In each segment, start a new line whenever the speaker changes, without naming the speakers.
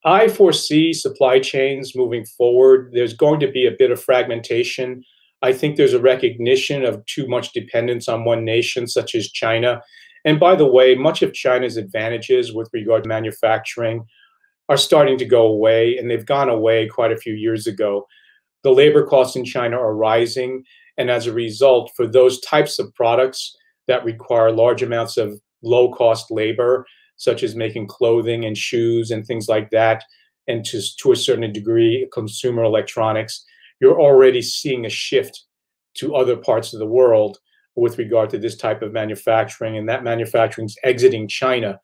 I foresee supply chains moving forward. There's going to be a bit of fragmentation. I think there's a recognition of too much dependence on one nation, such as China. And by the way, much of China's advantages with regard to manufacturing are starting to go away, and they've gone away quite a few years ago. The labor costs in China are rising, and as a result, for those types of products that require large amounts of low-cost labor, such as making clothing and shoes and things like that, and to a certain degree, consumer electronics, you're already seeing a shift to other parts of the world with regard to this type of manufacturing, and that manufacturing is exiting China.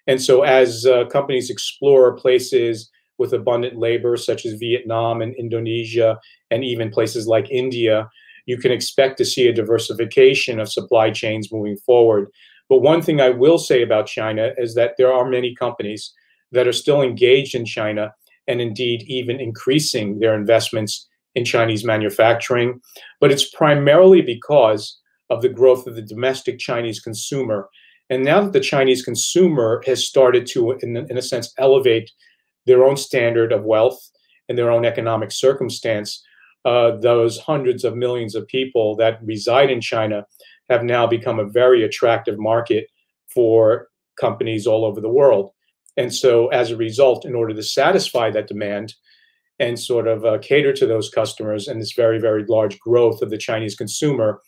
And so as companies explore places with abundant labor, such as Vietnam and Indonesia, and even places like India, you can expect to see a diversification of supply chains moving forward. But one thing I will say about China is that there are many companies that are still engaged in China and indeed even increasing their investments in Chinese manufacturing. But it's primarily because of the growth of the domestic Chinese consumer. And now that the Chinese consumer has started to, in a sense, elevate their own standard of wealth and their own economic circumstance, those hundreds of millions of people that reside in China have now become a very attractive market for companies all over the world. And so as a result, in order to satisfy that demand and sort of cater to those customers and this very, very large growth of the Chinese consumer,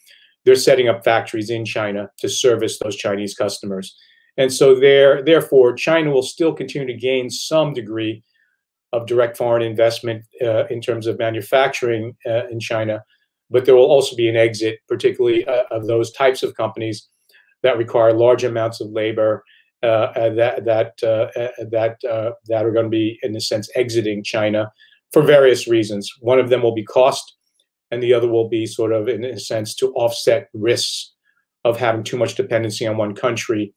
they're setting up factories in China to service those Chinese customers. And so therefore, China will still continue to gain some degree of direct foreign investment in terms of manufacturing in China, but there will also be an exit, particularly of those types of companies that require large amounts of labor that are going to be, in a sense, exiting China for various reasons. One of them will be cost, and the other will be sort of, in a sense, to offset risks of having too much dependency on one country.